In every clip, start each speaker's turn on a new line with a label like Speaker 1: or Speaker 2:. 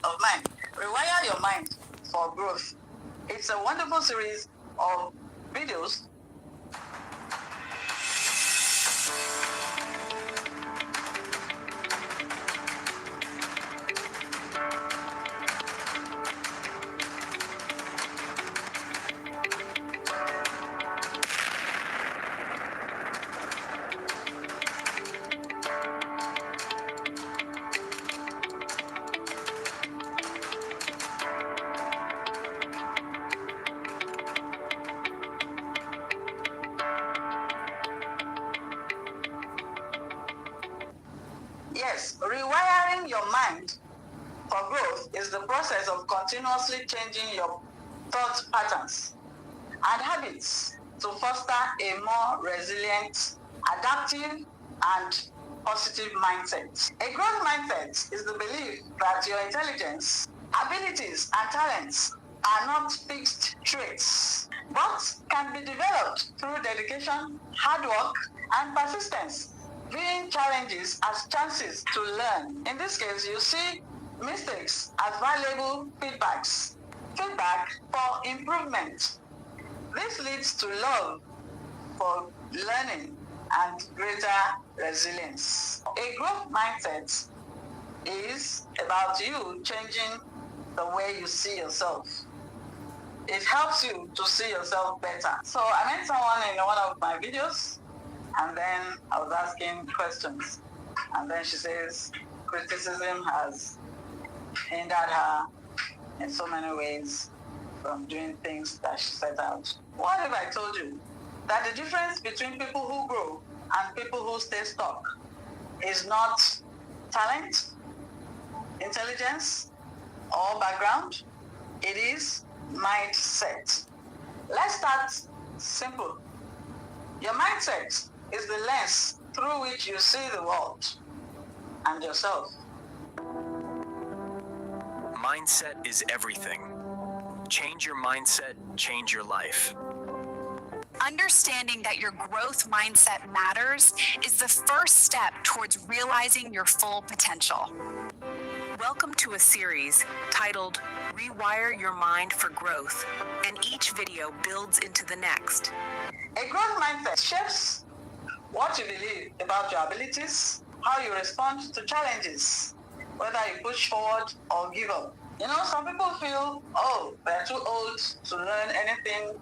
Speaker 1: of mind. Rewire Your Mind for Growth. It's a wonderful series of videos. Yes, rewiring your mind for growth is the process of continuously changing your thought patterns and habits to foster a more resilient, adaptive, and positive mindset. A growth mindset is the belief that your intelligence, abilities, and talents are not fixed traits, but can be developed through dedication, hard work, and persistence, viewing challenges as chances to learn. In this case, you see mistakes as valuable feedback for improvement. This leads to love for learning and greater resilience. A growth mindset is about you changing the way you see yourself. It helps you to see yourself better. So I met someone in one of my videos, and then I was asking questions. And then she says criticism has hindered her in so many ways from doing things that she set out. What if I told you that the difference between people who grow and people who stay stuck is not talent, intelligence, or background? It is mindset. Let's start simple. Your mindset is the lens through which you see the world and yourself.
Speaker 2: Mindset is everything. Change your mindset, change your life.
Speaker 3: Understanding that your growth mindset matters is the first step towards realizing your full potential. Welcome to a series titled Rewire Your Mind for Growth, and each video builds into the next.
Speaker 1: A growth mindset shapes what you believe about your abilities, how you respond to challenges, whether you push forward or give up. You know, some people feel, they're too old to learn anything.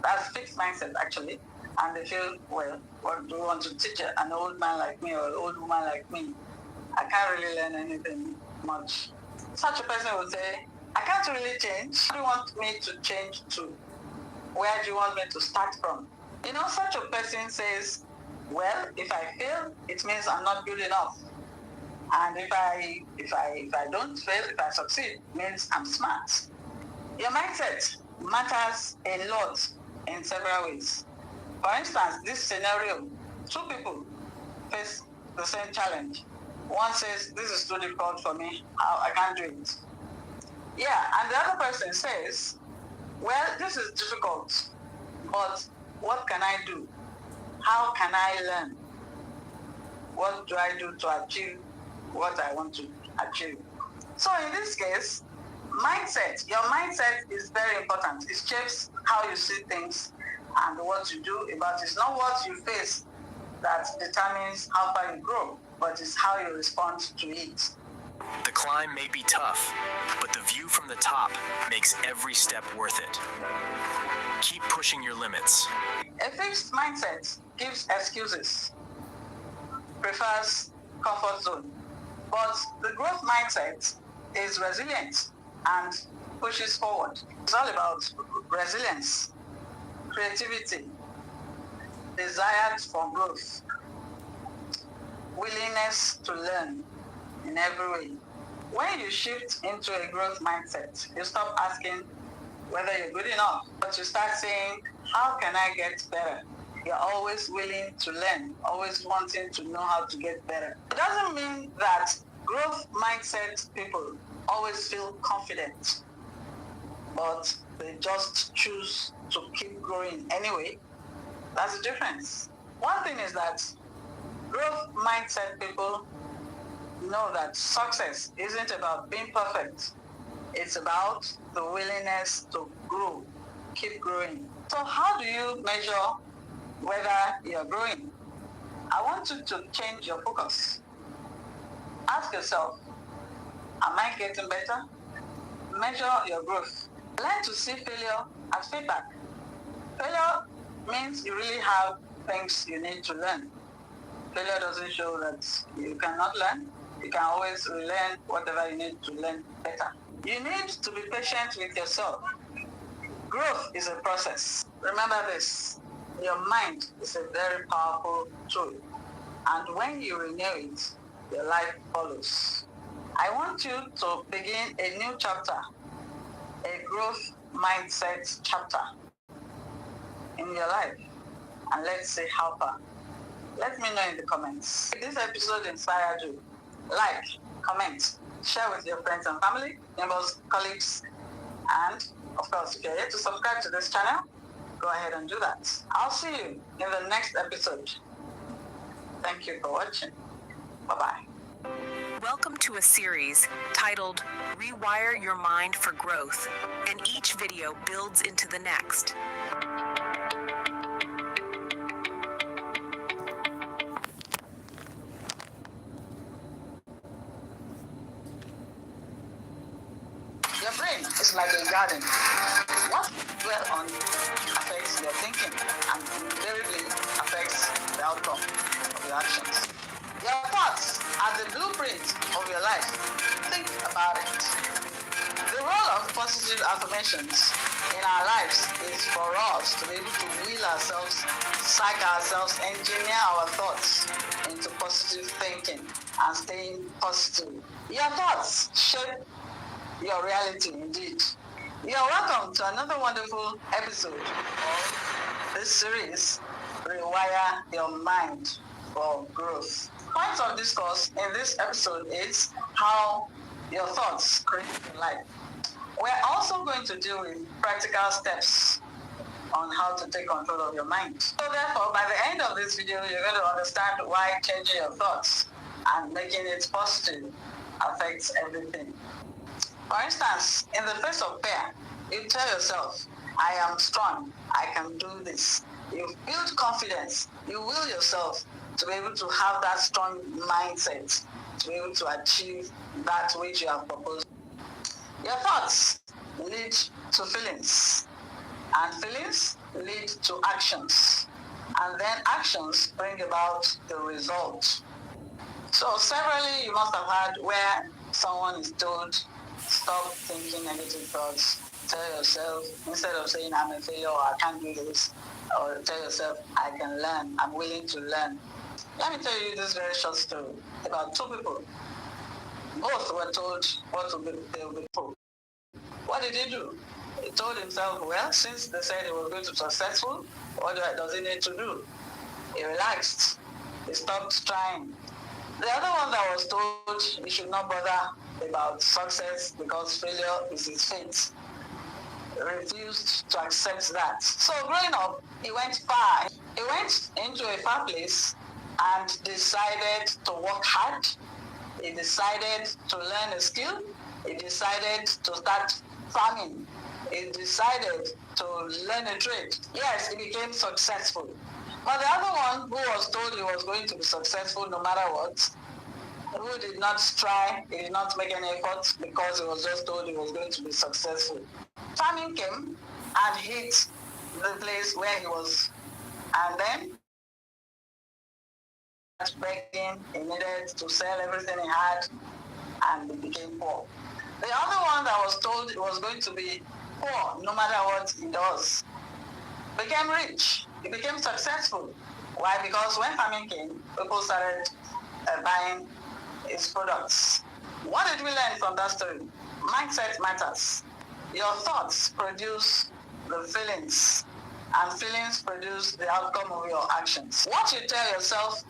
Speaker 1: That's fixed mindset, actually. And they feel, well, what do you want to teach an old man like me or an old woman like me? I can't really learn anything much. Such a person would say, I can't really change. What do you want me to change to? Where do you want me to start from? You know, such a person says, well, if I fail, it means I'm not good enough. And if I don't fail, if I succeed, it means I'm smart. Your mindset matters a lot in several ways. For instance, this scenario, two people face the same challenge. One says, this is too difficult for me, I can't do it. Yeah, and the other person says, well, this is difficult, but what can I do? How can I learn? What do I do to achieve what I want to achieve? So in this case, mindset, your mindset is very important. It shapes how you see things and what you do about it. It's not what you face that determines how far you grow, but it's how you respond to it.
Speaker 2: The climb may be tough, but the view from the top makes every step worth it. Keep pushing your limits.
Speaker 1: A fixed mindset gives excuses, prefers comfort zone, but the growth mindset is resilient and pushes forward. It's all about resilience, creativity, desire for growth, willingness to learn in every way. When you shift into a growth mindset, you stop asking whether you're good enough, but you start saying, how can I get better? You're always willing to learn, always wanting to know how to get better. It doesn't mean that growth mindset people always feel confident, but they just choose to keep growing anyway. That's the difference. One thing is that growth mindset people know that success isn't about being perfect. It's about the willingness to grow, keep growing. So how do you measure whether you're growing? I want you to change your focus. Ask yourself, am I getting better? Measure your growth. Learn to see failure as feedback. Failure means you really have things you need to learn. Failure doesn't show that you cannot learn. You can always relearn whatever you need to learn better. You need to be patient with yourself. Growth is a process. Remember this, your mind is a very powerful tool. And when you renew it, your life follows. I want you to begin a new chapter, a growth mindset chapter in your life. And let's see how far. Let me know in the comments. If this episode inspired you, like, comment, share with your friends and family, members, colleagues, and of course, if you're yet to subscribe to this channel, go ahead and do that. I'll see you in the next episode. Thank you for watching. Bye-bye.
Speaker 3: Welcome to a series titled Rewire Your Mind for Growth, and each video builds into the next.
Speaker 1: Your brain is like a garden. What you dwell on affects your thinking and invariably affects the outcome of your actions. Your thoughts are the blueprint of your life. Think about it. The role of positive affirmations in our lives is for us to be able to will ourselves, psych ourselves, engineer our thoughts into positive thinking and staying positive. Your thoughts shape your reality indeed. You're welcome to another wonderful episode of this series, Rewire Your Mind for Growth. Point of discourse in this episode is how your thoughts create your life. We're also going to deal with practical steps on how to take control of your mind. So therefore, by the end of this video, you're going to understand why changing your thoughts and making it positive affects everything. For instance, in the face of fear, you tell yourself, I am strong, I can do this. You build confidence, you will yourself to be able to have that strong mindset, to be able to achieve that which you have proposed. Your thoughts lead to feelings, and feelings lead to actions, and then actions bring about the result. So severally, you must have heard where someone is told, stop thinking negative thoughts. Tell yourself, instead of saying I'm a failure or I can't do this, or tell yourself I can learn, I'm willing to learn. Let me tell you this very short story about two people. Both were told what they will be told. What did he do? He told himself, well, since they said he was going to be successful, what does he need to do? He relaxed. He stopped trying. The other one that was told he should not bother about success because failure is his fate, refused to accept that. So growing up, he went far. He went into a far place and decided to work hard. He decided to learn a skill. He decided to start farming. He decided to learn a trade. Yes, he became successful. But the other one who was told he was going to be successful no matter what, who did not try, he did not make any effort because he was just told he was going to be successful. Famine came and hit the place where he was, and then begging, he needed to sell everything he had, and he became poor. The other one that was told he was going to be poor no matter what he does became rich. He became successful. Why? Because when famine came, people started buying his products. What did we learn from that story? Mindset matters. Your thoughts produce the feelings, and feelings produce the outcome of your actions. What you tell yourself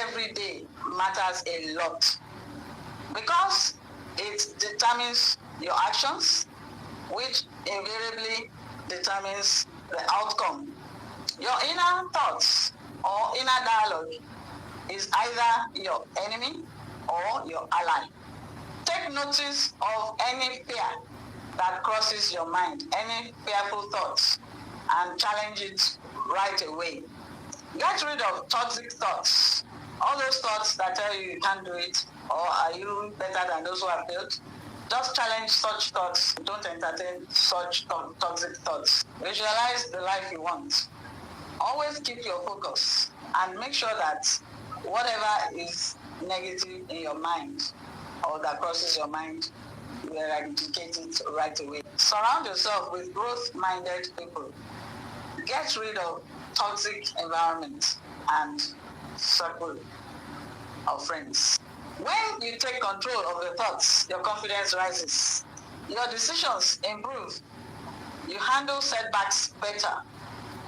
Speaker 1: every day matters a lot because it determines your actions, which invariably determines the outcome. Your inner thoughts or inner dialogue is either your enemy or your ally. Take notice of any fear that crosses your mind, any fearful thoughts, and challenge it right away. Get rid of toxic thoughts. All those thoughts that tell you you can't do it, or are you better than those who have failed? Just challenge such thoughts. Don't entertain such toxic thoughts. Visualize the life you want. Always keep your focus and make sure that whatever is negative in your mind or that crosses your mind, you eradicate it right away. Surround yourself with growth-minded people. Get rid of toxic environment and circle of friends. When you take control of your thoughts, your confidence rises. Your decisions improve. You handle setbacks better.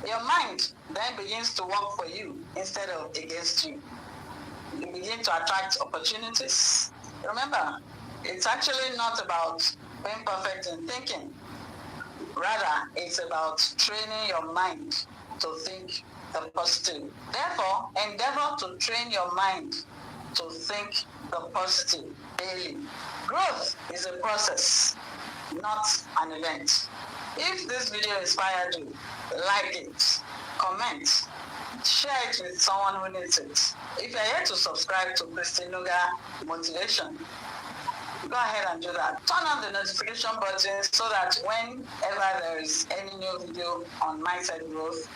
Speaker 1: Your mind then begins to work for you instead of against you. You begin to attract opportunities. Remember, it's actually not about being perfect in thinking. Rather, it's about training your mind to think the positive. Therefore, endeavor to train your mind to think the positive daily. Growth is a process, not an event. If this video inspired you, like it, comment, share it with someone who needs it. If you're yet to subscribe to ChristyNuga Motivation, go ahead and do that. Turn on the notification button so that whenever there is any new video on mindset growth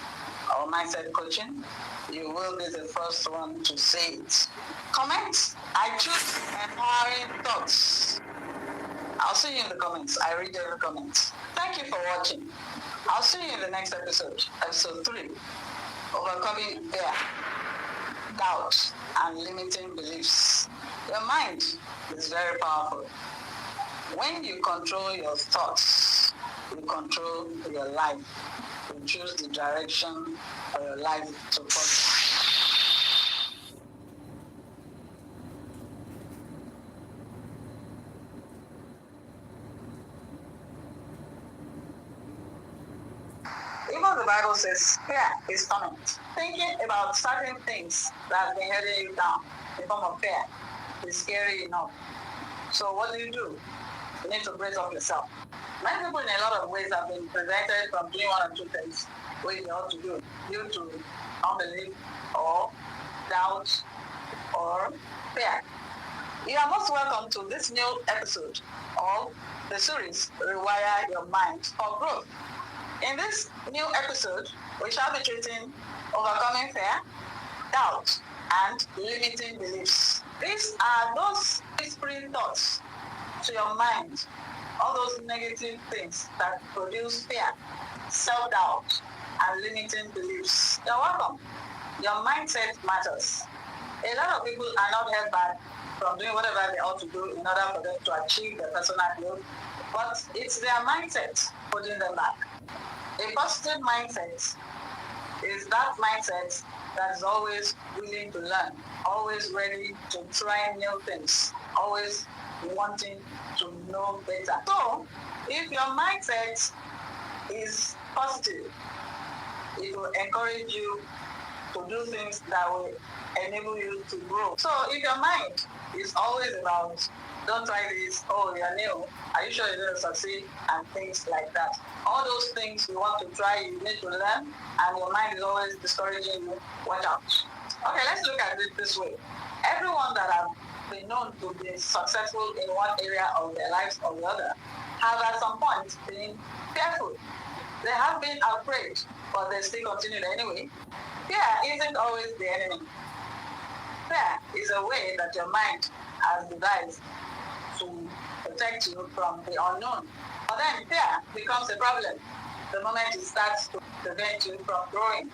Speaker 1: or mindset coaching, you will be the first one to see it. Comment. I choose empowering thoughts. I'll see you in the comments. I read every comment. Thank you for watching. I'll see you in the next episode, episode 3, overcoming fear, doubt, and limiting beliefs. Your mind is very powerful. When you control your thoughts, you control your life. You choose the direction for your life to follow. Even the Bible says fear is torment. Thinking about certain things that have been holding you down in form of fear is scary enough. So what do? You need to brace up yourself. Many people in a lot of ways have been prevented from doing one or two things which they ought to do due to unbelief or doubt or fear. You are most welcome to this new episode of the series, Rewire Your Mind for Growth. In this new episode, we shall be treating overcoming fear, doubt, and limiting beliefs. These are those whispering thoughts to your mind, all those negative things that produce fear, self-doubt, and limiting beliefs. You're welcome. Your mindset matters. A lot of people are not held back from doing whatever they ought to do in order for them to achieve their personal growth, but it's their mindset holding them back. A positive mindset is that mindset that is always willing to learn, always ready to try new things, always wanting to know better. So, if your mindset is positive, it will encourage you to do things that will enable you to grow. So, if your mind is always about, don't try this, oh, you're new, are you sure you're going to succeed, and things like that. All those things you want to try, you need to learn, and your mind is always discouraging you, watch out. Okay, let's look at it this way. Everyone that have been known to be successful in one area of their lives or the other have at some point been fearful. They have been afraid, but they still continued anyway. Fear isn't always the enemy. Fear is a way that your mind has devised to protect you from the unknown. But then fear becomes a problem the moment it starts to prevent you from growing.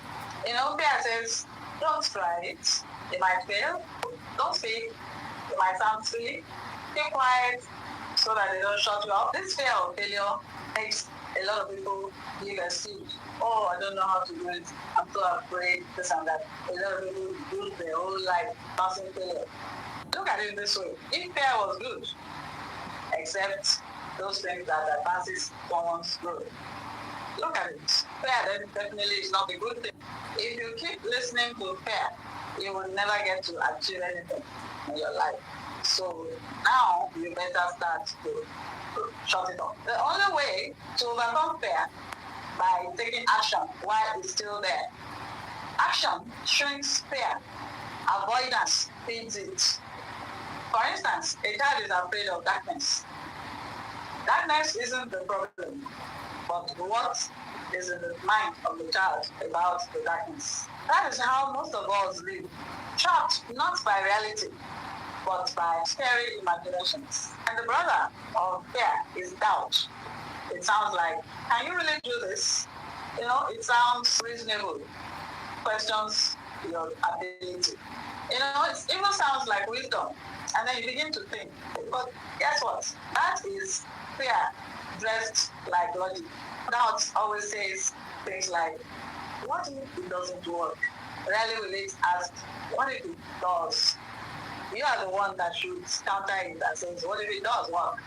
Speaker 1: You know, fear says, don't try it. You might fail. Don't speak. You might sound silly. Keep quiet so that they don't shut you up. This fear of failure makes a lot of people give excuse. Oh, I don't know how to do it. I'm so afraid, this and that. A lot of people do their whole life passing failure. Look at it this way. If fear was good, except those things that advances someone's growth. Look at it. Fear definitely is not a good thing. If you keep listening to fear, you will never get to achieve anything in your life. So now you better start to shut it off. The only way to overcome fear by taking action while it's still there. Action shrinks fear. Avoidance feeds it. For instance, a child is afraid of darkness. Darkness isn't the problem, but what is in the mind of the child about the darkness. That is how most of us live, trapped not by reality, but by scary imaginations. And the brother of fear is doubt. It sounds like, can you really do this? It sounds reasonable. Questions your ability. It even sounds like wisdom. And then you begin to think. But guess what? That is fear dressed like logic. Doubt always says things like, what if it doesn't work? Rarely will it ask, what if it does? You are the one that should counter it and says, what if it does work?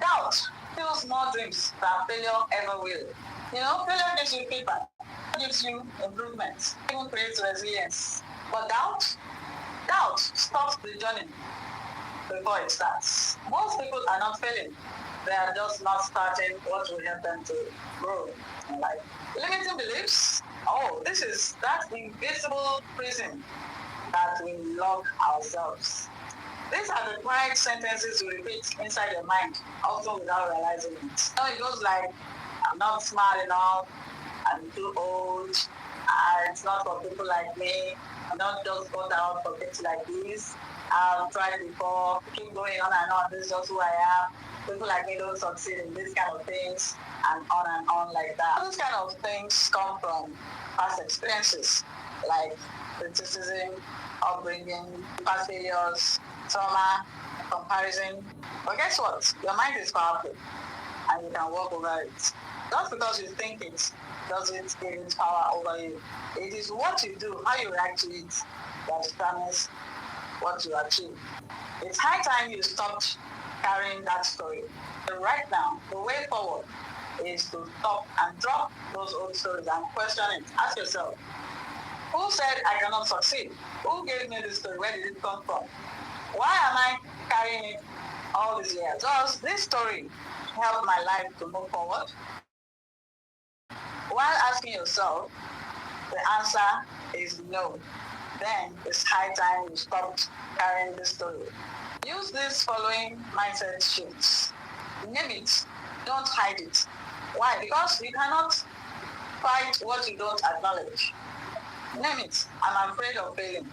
Speaker 1: Doubt kills more dreams than failure ever will. Failure gives you feedback, gives you improvement, even creates resilience. But doubt stops the journey before it starts. Most people are not failing. They are just not starting what will help them to grow in life. Limiting beliefs. This is that invisible prison that we lock ourselves. These are the quiet sentences you repeat inside your mind, often without realizing it. It goes like, I'm not smart enough, I'm too old, it's not for people like me, I'm not just got out for things like this, I've tried before, keep going on and on, this is just who I am, people like me don't succeed in these kind of things, and on like that. Those kind of things come from past experiences, like criticism, upbringing, past failures, trauma, comparison. But guess what? Your mind is powerful and you can work over it. Just because you think it doesn't give it power over you. It is what you do, how you react to it, that determines what you achieve. It's high time you stopped carrying that story. So right now, the way forward is to stop and drop those old stories and question it. Ask yourself, who said I cannot succeed? Who gave me this story? Where did it come from? Why am I carrying it all these years? Does this story help my life to move forward? While asking yourself, the answer is no. Then it's high time you stop carrying this story. Use these following mindset shifts. Name it. Don't hide it. Why? Because you cannot fight what you don't acknowledge. Name it. I'm afraid of failing.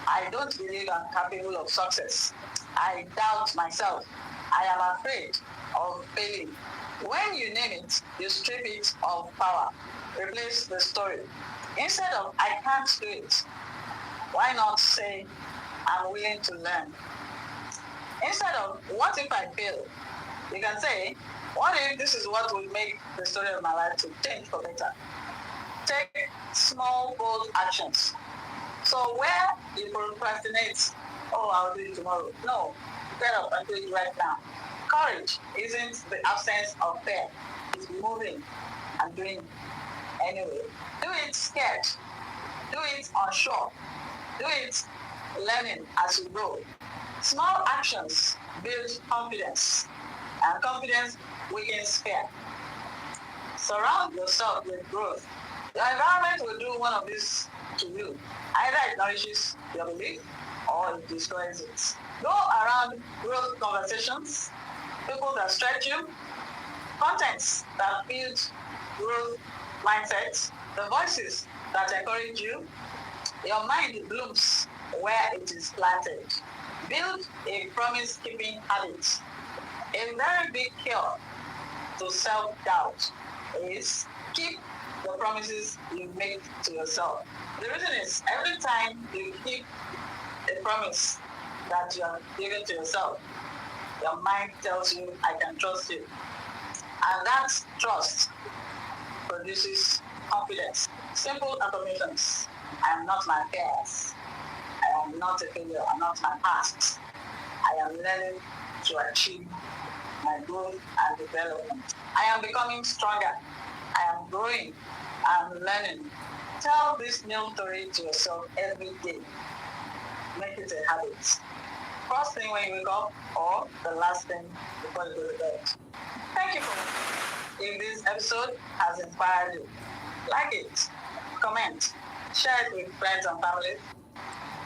Speaker 1: I don't believe I'm capable of success. I doubt myself. I am afraid of failing. When you name it, you strip it of power. Replace the story. Instead of I can't do it, why not say I'm willing to learn? Instead of what if I fail, you can say, what if this is what will make the story of my life to change for better? Take small, bold actions. So where you procrastinate, I'll do it tomorrow. No, get up and do it right now. Courage isn't the absence of fear. It's moving and doing anyway. Do it scared. Do it unsure. Do it learning as you go. Small actions build confidence, and confidence weakens fear. Surround yourself with growth. Your environment will do one of these to you. Either it nourishes your belief or it destroys it. Go around growth conversations, people that stretch you, contents that build growth mindsets, the voices that encourage you. Your mind blooms where it is planted. Build a promise-keeping habit. A very big cure to self-doubt is keep the promises you make to yourself. The reason is every time you keep a promise that you have given to yourself, your mind tells you, I can trust you. And that trust produces confidence. Simple affirmations. I am not my fears. I am not a failure. I am not my past. I am learning to achieve my growth and development. I am becoming stronger. I am growing. I am learning. Tell this new story to yourself every day. Make it a habit. first thing when you wake up or the last thing before you go to bed. Thank you for if this episode has inspired you. Like it, comment, share it with friends and family.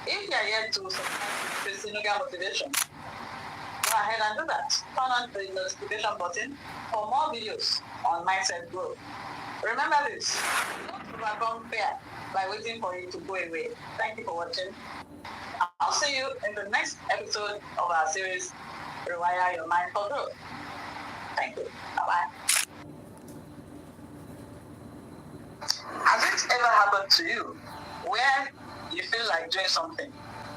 Speaker 1: If you are yet to subscribe to ChristyNuga Motivation, go ahead and do that. Turn on the notification button for more videos on mindset growth. Remember this, don't overcome fear by waiting for it to go away. Thank you for watching. I'll see you in the next episode of our series, Rewire Your Mind for Growth. Thank you. Bye-bye. Has it ever happened to you where you feel like doing something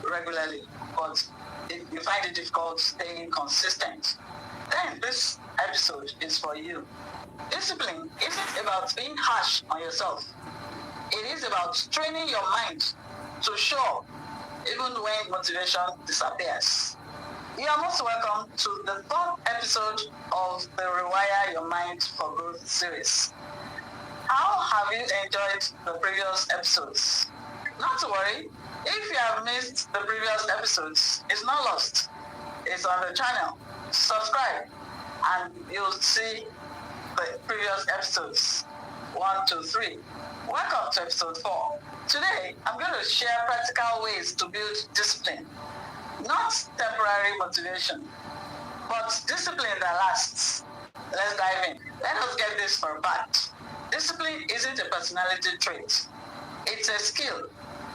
Speaker 1: regularly, but you find it difficult staying consistent? Then this episode is for you. Discipline isn't about being harsh on yourself. It is about training your mind to show up even when motivation disappears. You are most welcome to the third episode of the Rewire Your Mind for Growth series. How have you enjoyed the previous episodes? Not to worry, if you have missed the previous episodes, it's not lost. It's on the channel. Subscribe and you'll see the previous episodes 1 to 3. Welcome to episode 4. Today, I'm going to share practical ways to build discipline. Not temporary motivation, but discipline that lasts. Let's dive in. Let us get this for a fact. Discipline isn't a personality trait. It's a skill,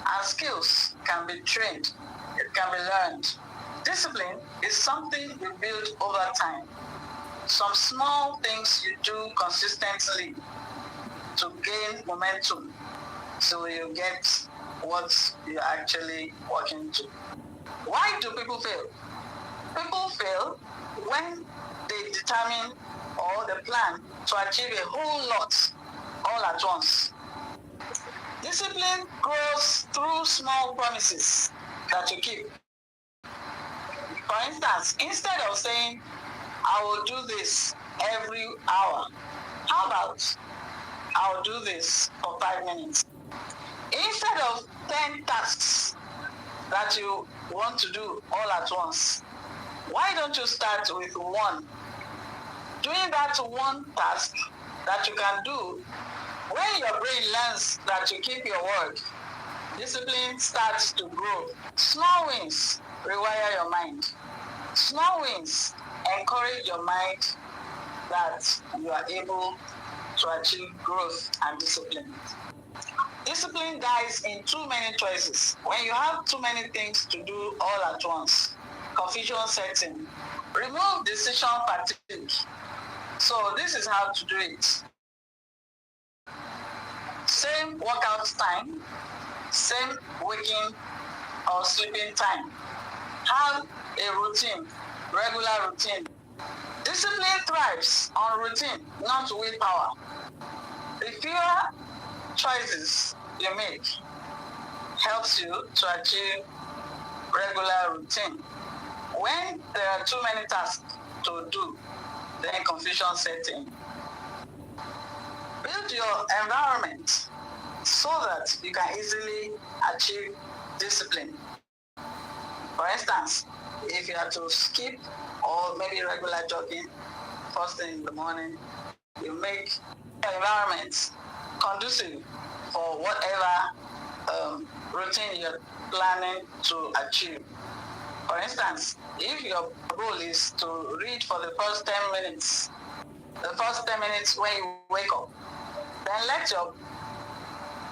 Speaker 1: and skills can be trained. It can be learned. Discipline is something you build over time. Some small things you do consistently to gain momentum so you get what you're actually working to. Why do people fail? People fail when they determine or they plan to achieve a whole lot all at once. Discipline grows through small promises that you keep. For instance, instead of saying, I will do this every hour, how about I'll do this for 5 minutes? Instead of 10 tasks that you want to do all at once, why don't you start with one? Doing that one task that you can do, when your brain learns that you keep your word, discipline starts to grow. Small wins rewire your mind. Small wins encourage your mind that you are able to achieve growth and discipline. Discipline dies in too many choices. When you have too many things to do all at once, confusion sets in. Remove decision fatigue. So this is how to do it. Same workout time, same waking or sleeping time. Have a routine, regular routine. Discipline thrives on routine, not willpower. The fewer choices you make helps you to achieve regular routine. When there are too many tasks to do, then confusion sets in. Build your environment so that you can easily achieve discipline. For instance, if you have to skip or maybe regular jogging first thing in the morning, you make your environment conducive for whatever routine you're planning to achieve. For instance, if your goal is to read for the first 10 minutes, when you wake up, then let your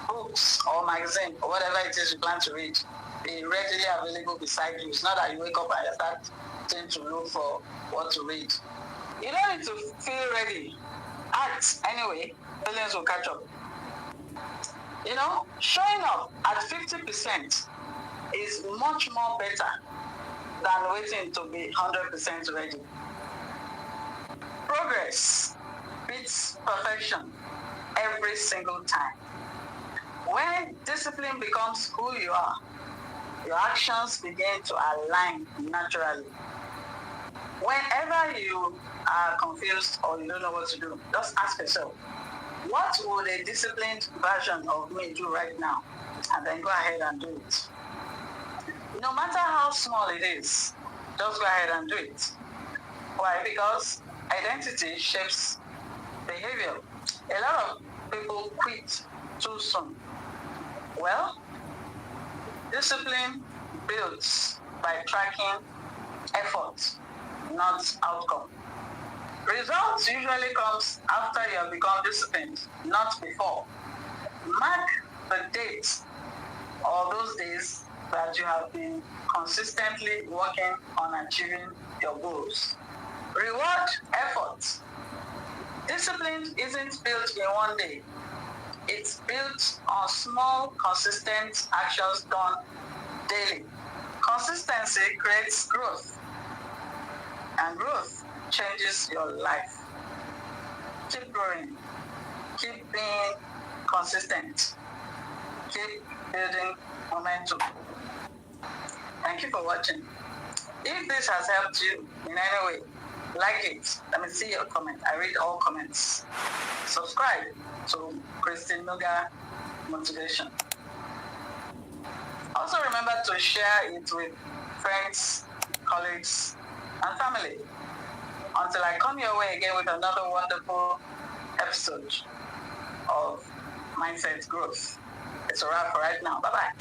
Speaker 1: books or magazine or whatever it is you plan to read be readily available beside you. It's not that you wake up and you start to look for what to read. You don't need to feel ready. Act anyway, feelings will catch up. You know, showing up at 50% is much more better than waiting to be 100% ready. Progress beats perfection every single time. When discipline becomes who you are, your actions begin to align naturally. Whenever you are confused or you don't know what to do, just ask yourself, what would a disciplined version of me do right now? And then go ahead and do it. No matter how small it is, just go ahead and do it. Why? Because identity shapes behavior. A lot of people quit too soon. Well, discipline builds by tracking effort, not outcome. Results usually comes after you have become disciplined, not before. Mark the dates or those days that you have been consistently working on achieving your goals. Reward effort. Discipline isn't built in one day. It's built on small, consistent actions done daily. Consistency creates growth, and growth changes your life. Keep growing. Keep being consistent. Keep building momentum. Thank you for watching. If this has helped you in any way, like it. Let me see your comment. I read all comments. Subscribe to ChristyNuga Motivation. Also remember to share it with friends, colleagues, and family. Until I come your way again with another wonderful episode of Mindset Growth. It's a wrap for right now. Bye-bye.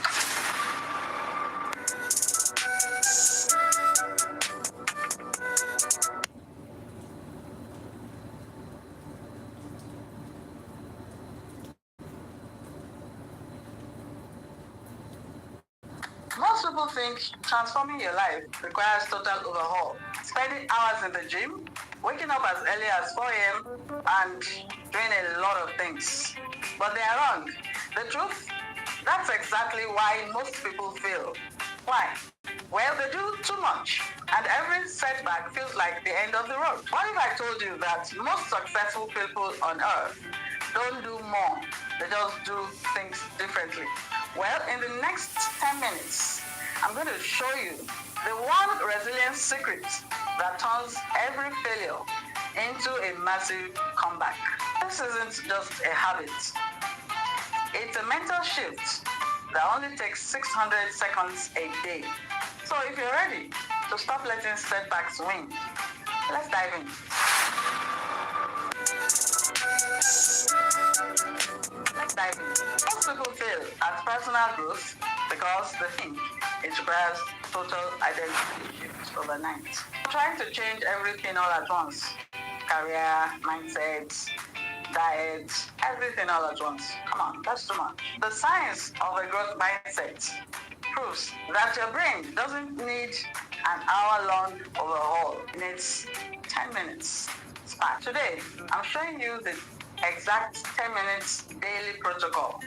Speaker 1: Most people think transforming your life requires total overhaul. Spending hours in the gym, waking up as early as 4 a.m., and doing a lot of things. But they are wrong. The truth? That's exactly why most people fail. Why? Well, they do too much, and every setback feels like the end of the road. What if I told you that most successful people on earth don't do more, they just do things differently? Well, in the next 10 minutes, I'm going to show you the one resilience secret that turns every failure into a massive comeback. This isn't just a habit. It's a mental shift that only takes 600 seconds a day. So if you're ready to stop letting setbacks win, let's dive in. Let's dive in. Most people fail at personal growth because they think it requires total identity shift overnight. Trying to change everything all at once. Career, mindset, diet, everything all at once. Come on, that's too much. The science of a growth mindset proves that your brain doesn't need an hour-long overhaul. It needs 10 minutes. Today, I'm showing you the exact 10 minutes daily protocol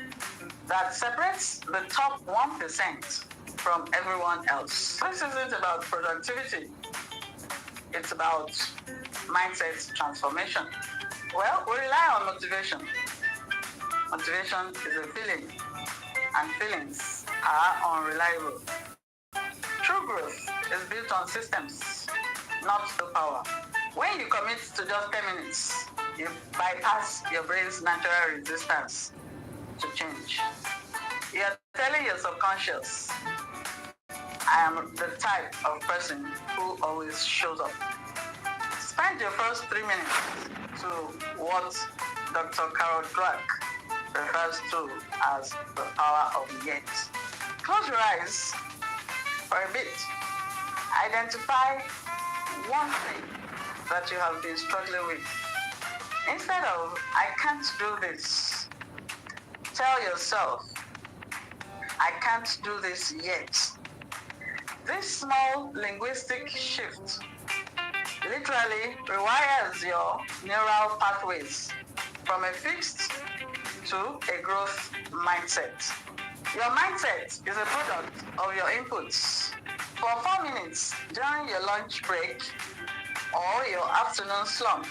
Speaker 1: that separates the top 1% from everyone else. This isn't about productivity. It's about mindset transformation. Well, we rely on motivation. Motivation is a feeling, and feelings are unreliable. True growth is built on systems, not the power. When you commit to just 10 minutes, you bypass your brain's natural resistance to change. You're telling your subconscious, I am the type of person who always shows up. Spend your first 3 minutes to what Dr. Carol Dweck refers to as the power of yet. Close your eyes for a bit. Identify one thing that you have been struggling with. Instead of, I can't do this, tell yourself, I can't do this yet. This small linguistic shift literally rewires your neural pathways from a fixed to a growth mindset. Your mindset is a product of your inputs. For 4 minutes during your lunch break or your afternoon slump,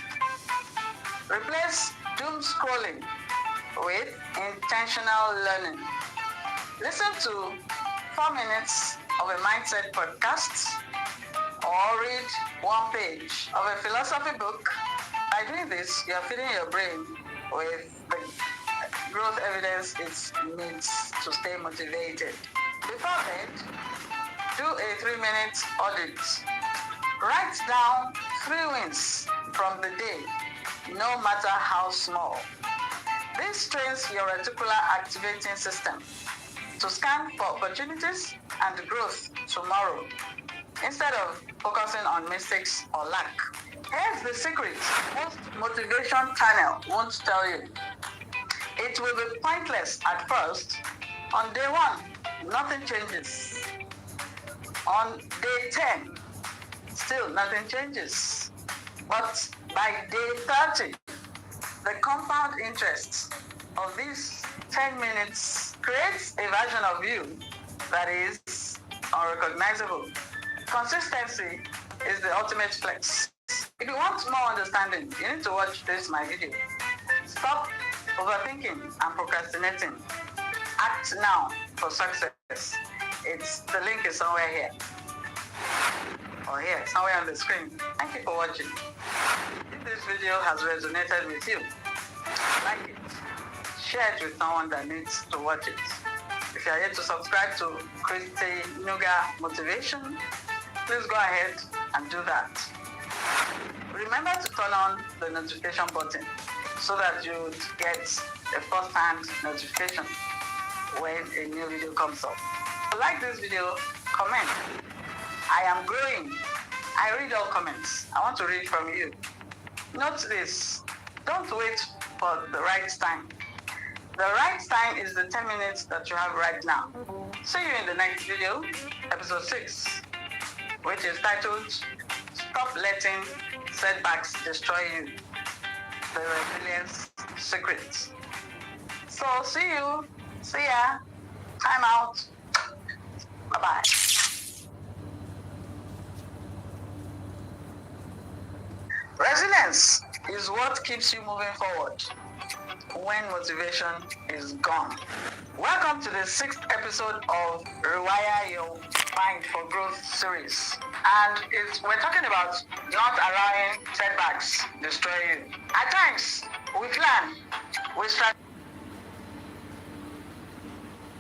Speaker 1: replace doom scrolling with intentional learning. Listen to 4 minutes of a mindset podcast or read one page of a philosophy book. By doing this, you're feeding your brain with the growth evidence it needs to stay motivated. Before bed, do a 3-minute audit Write down 3 wins from the day, no matter how small. This trains your reticular activating system to scan for opportunities and growth tomorrow instead of focusing on mistakes or lack. Here's the secret most motivation channel won't tell you. It will be pointless at first. On day 1, nothing changes. On day 10, still nothing changes. But by day 30, the compound interest of these 10 minutes creates a version of you that is unrecognizable. Consistency is the ultimate flex. If you want more understanding, you need to watch my video. Stop overthinking and procrastinating. Act now for success. The link is somewhere here. Or here, somewhere on the screen. Thank you for watching. If this video has resonated with you, like it. Share it with someone that needs to watch it. If you are yet to subscribe to ChristyNuga Motivation, please go ahead and do that. Remember to turn on the notification button so that you would get a first-hand notification when a new video comes up. If you like this video, comment. I am growing. I read all comments. I want to read from you. Note this. Don't wait for the right time. The right time is the 10 minutes that you have right now. See you in the next video, episode 6, which is titled, Stop Letting Setbacks Destroy You, the Resilience Secret. So see you. See ya. Time out. Bye-bye. Resilience is what keeps you moving forward when motivation is gone. Welcome to the 6th episode of Rewire Your Mind for Growth series. And we're talking about not allowing setbacks destroy you. At times, we plan, we strategize,